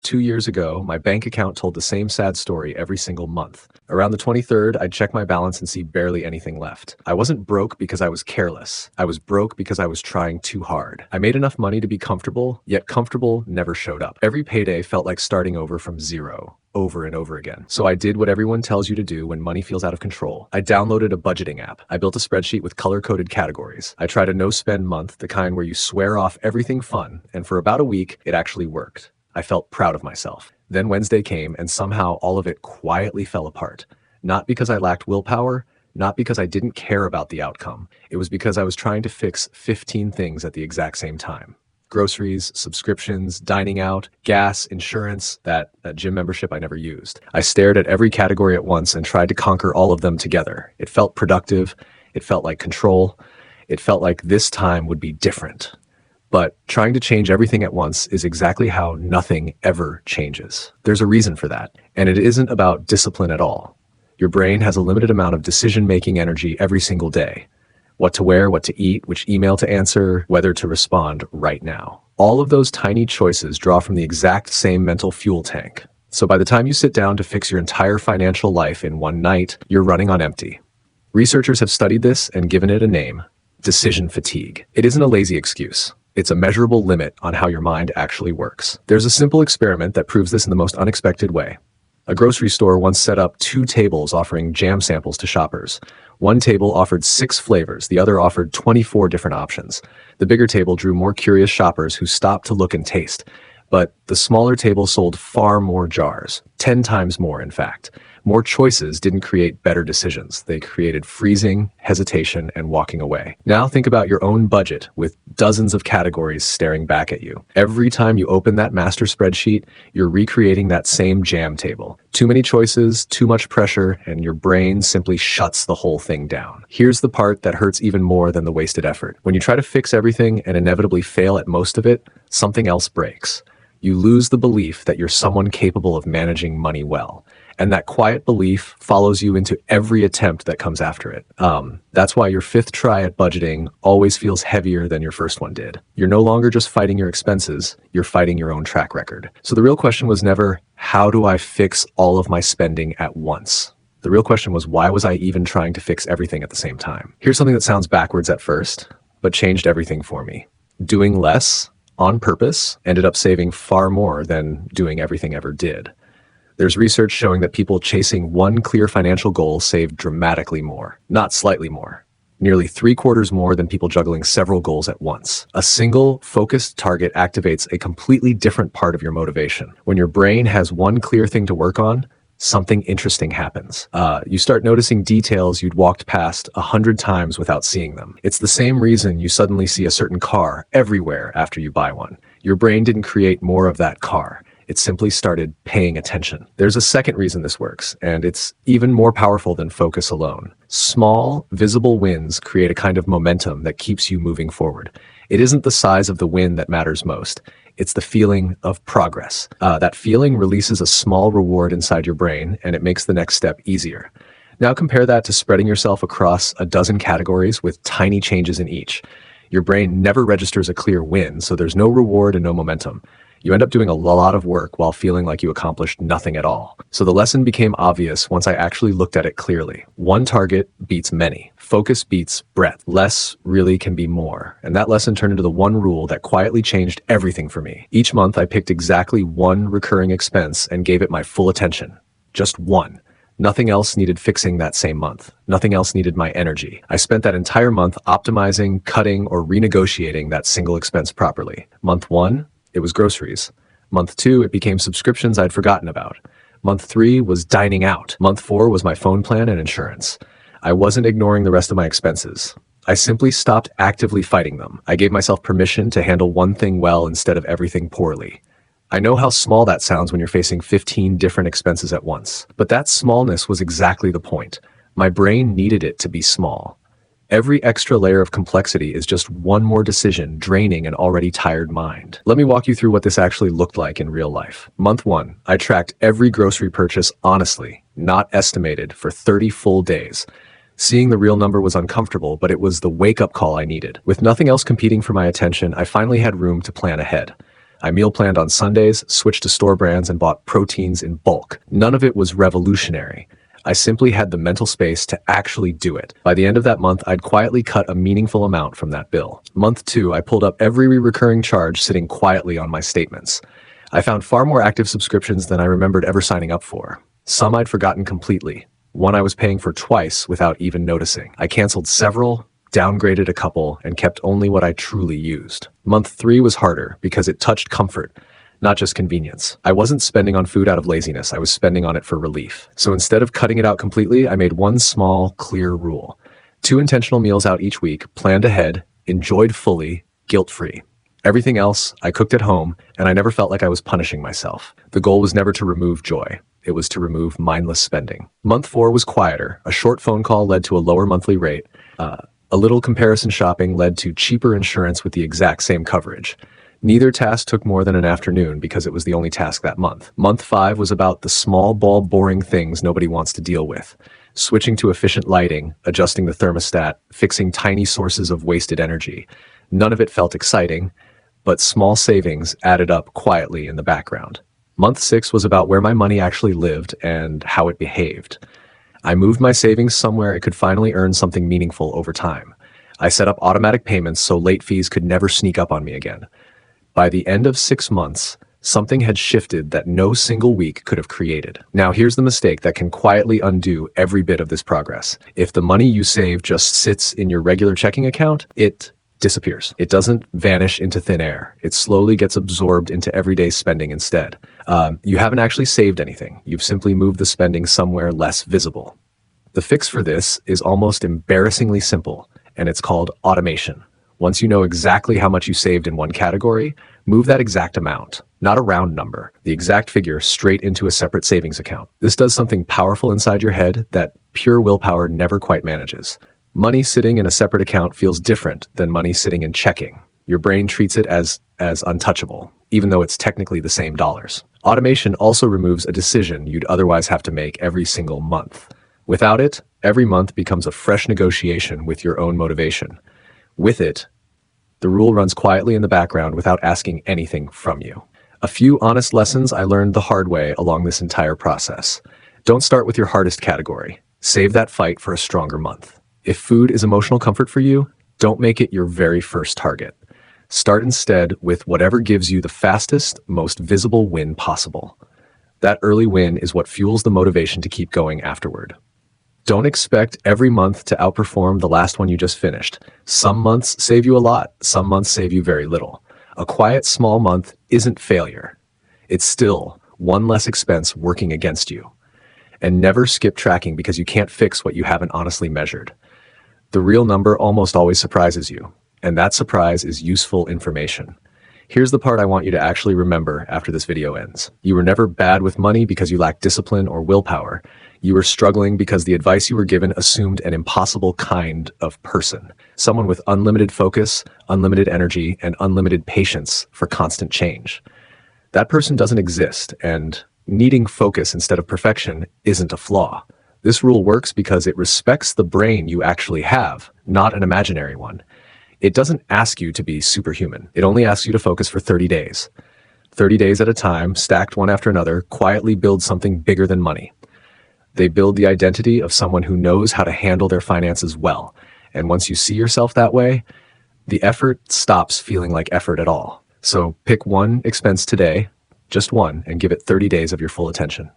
2 years ago, my bank account told the same sad story every single month. Around the 23rd, I'd check my balance and see barely anything left. I wasn't broke because I was careless. I was broke because I was trying too hard. I made enough money to be comfortable, yet comfortable never showed up. Every payday felt like starting over from zero, over and over again. So I did what everyone tells you to do when money feels out of control. I downloaded a budgeting app. I built a spreadsheet with color-coded categories. I tried a no-spend month, the kind where you swear off everything fun, and for about a week, it actually worked. I felt proud of myself. Then Wednesday came, and somehow all of it quietly fell apart. Not because I lacked willpower, not because I didn't care about the outcome. It was because I was trying to fix 15 things at the exact same time. Groceries, subscriptions, dining out, gas, insurance, that gym membership I never used. I stared at every category at once and tried to conquer all of them together. It felt productive. It felt like control. It felt like this time would be different. But trying to change everything at once is exactly how nothing ever changes. There's a reason for that, and it isn't about discipline at all. Your brain has a limited amount of decision-making energy every single day. What to wear, what to eat, which email to answer, whether to respond right now. All of those tiny choices draw from the exact same mental fuel tank. So by the time you sit down to fix your entire financial life in one night, you're running on empty. Researchers have studied this and given it a name: decision fatigue. It isn't a lazy excuse. It's a measurable limit on how your mind actually works. There's a simple experiment that proves this in the most unexpected way. A grocery store once set up 2 tables offering jam samples to shoppers. One table offered 6 flavors, the other offered 24 different options. The bigger table drew more curious shoppers who stopped to look and taste. But the smaller table sold far more jars, 10 times more in fact. More choices didn't create better decisions. They created freezing, hesitation, and walking away. Now think about your own budget with dozens of categories staring back at you. Every time you open that master spreadsheet, you're recreating that same jam table. Too many choices, too much pressure, and your brain simply shuts the whole thing down. Here's the part that hurts even more than the wasted effort. When you try to fix everything and inevitably fail at most of it, something else breaks. You lose the belief that you're someone capable of managing money well. And that quiet belief follows you into every attempt that comes after it. That's why your 5th try at budgeting always feels heavier than your first one did. You're no longer just fighting your expenses, you're fighting your own track record. So the real question was never, how do I fix all of my spending at once? The real question was, why was I even trying to fix everything at the same time? Here's something that sounds backwards at first, but changed everything for me. Doing less on purpose ended up saving far more than doing everything ever did. There's research showing that people chasing one clear financial goal save dramatically more, not slightly more. Nearly 3/4 more than people juggling several goals at once. A single, focused target activates a completely different part of your motivation. When your brain has one clear thing to work on, something interesting happens. You start noticing details you'd walked past 100 times without seeing them. It's the same reason you suddenly see a certain car everywhere after you buy one. Your brain didn't create more of that car. It simply started paying attention. There's a second reason this works, and it's even more powerful than focus alone. Small, visible wins create a kind of momentum that keeps you moving forward. It isn't the size of the win that matters most. It's the feeling of progress. That feeling releases a small reward inside your brain, and it makes the next step easier. Now compare that to spreading yourself across a dozen categories with tiny changes in each. Your brain never registers a clear win, so there's no reward and no momentum. You end up doing a lot of work while feeling like you accomplished nothing at all. So the lesson became obvious once I actually looked at it clearly. One target beats many. Focus beats breadth. Less really can be more. And that lesson turned into the one rule that quietly changed everything for me. Each month I picked exactly one recurring expense and gave it my full attention. Just one. Nothing else needed fixing that same month. Nothing else needed my energy. I spent that entire month optimizing, cutting, or renegotiating that single expense properly. Month 1, it was groceries. Month 2, it became subscriptions I'd forgotten about. Month 3 was dining out. Month 4 was my phone plan and insurance. I wasn't ignoring the rest of my expenses. I simply stopped actively fighting them. I gave myself permission to handle one thing well instead of everything poorly. I know how small that sounds when you're facing 15 different expenses at once, but that smallness was exactly the point. My brain needed it to be small. Every extra layer of complexity is just one more decision draining an already tired mind. Let me walk you through what this actually looked like in real life. Month 1, I tracked every grocery purchase honestly, not estimated, for 30 full days. Seeing the real number was uncomfortable, but it was the wake-up call I needed. With nothing else competing for my attention, I finally had room to plan ahead. I meal planned on Sundays, switched to store brands, and bought proteins in bulk. None of it was revolutionary. I simply had the mental space to actually do it. By the end of that month, I'd quietly cut a meaningful amount from that bill. Month 2, I pulled up every recurring charge sitting quietly on my statements. I found far more active subscriptions than I remembered ever signing up for. Some I'd forgotten completely. One I was paying for twice without even noticing. I canceled several, downgraded a couple, and kept only what I truly used. Month 3 was harder because it touched comfort, not just convenience. I wasn't spending on food out of laziness, I was spending on it for relief. So instead of cutting it out completely, I made one small, clear rule. 2 intentional meals out each week, planned ahead, enjoyed fully, guilt-free. Everything else, I cooked at home, and I never felt like I was punishing myself. The goal was never to remove joy. It was to remove mindless spending. Month 4 was quieter. A short phone call led to a lower monthly rate. A little comparison shopping led to cheaper insurance with the exact same coverage. Neither task took more than an afternoon because it was the only task that month. Month 5 was about the small, ball, boring things nobody wants to deal with. Switching to efficient lighting, adjusting the thermostat, fixing tiny sources of wasted energy. None of it felt exciting, but small savings added up quietly in the background. Month 6 was about where my money actually lived and how it behaved. I moved my savings somewhere it could finally earn something meaningful over time. I set up automatic payments so late fees could never sneak up on me again. By the end of 6 months, something had shifted that no single week could have created. Now here's the mistake that can quietly undo every bit of this progress. If the money you save just sits in your regular checking account, it disappears. It doesn't vanish into thin air. It slowly gets absorbed into everyday spending instead. You haven't actually saved anything. You've simply moved the spending somewhere less visible. The fix for this is almost embarrassingly simple, and it's called automation. Once you know exactly how much you saved in one category, move that exact amount, not a round number, the exact figure straight into a separate savings account. This does something powerful inside your head that pure willpower never quite manages. Money sitting in a separate account feels different than money sitting in checking. Your brain treats it as untouchable, even though it's technically the same dollars. Automation also removes a decision you'd otherwise have to make every single month. Without it, every month becomes a fresh negotiation with your own motivation. With it, the rule runs quietly in the background without asking anything from you. A few honest lessons I learned the hard way along this entire process. Don't start with your hardest category. Save that fight for a stronger month. If food is emotional comfort for you, don't make it your very first target. Start instead with whatever gives you the fastest, most visible win possible. That early win is what fuels the motivation to keep going afterward. Don't expect every month to outperform the last one you just finished. Some months save you a lot, some months save you very little. A quiet, small month isn't failure. It's still one less expense working against you. And never skip tracking because you can't fix what you haven't honestly measured. The real number almost always surprises you, and that surprise is useful information. Here's the part I want you to actually remember after this video ends. You were never bad with money because you lacked discipline or willpower. You were struggling because the advice you were given assumed an impossible kind of person. Someone with unlimited focus, unlimited energy, and unlimited patience for constant change. That person doesn't exist, and needing focus instead of perfection isn't a flaw. This rule works because it respects the brain you actually have, not an imaginary one. It doesn't ask you to be superhuman. It only asks you to focus for 30 days. 30 days at a time, stacked one after another, quietly build something bigger than money. They build the identity of someone who knows how to handle their finances well. And once you see yourself that way, the effort stops feeling like effort at all. So pick one expense today, just one, and give it 30 days of your full attention.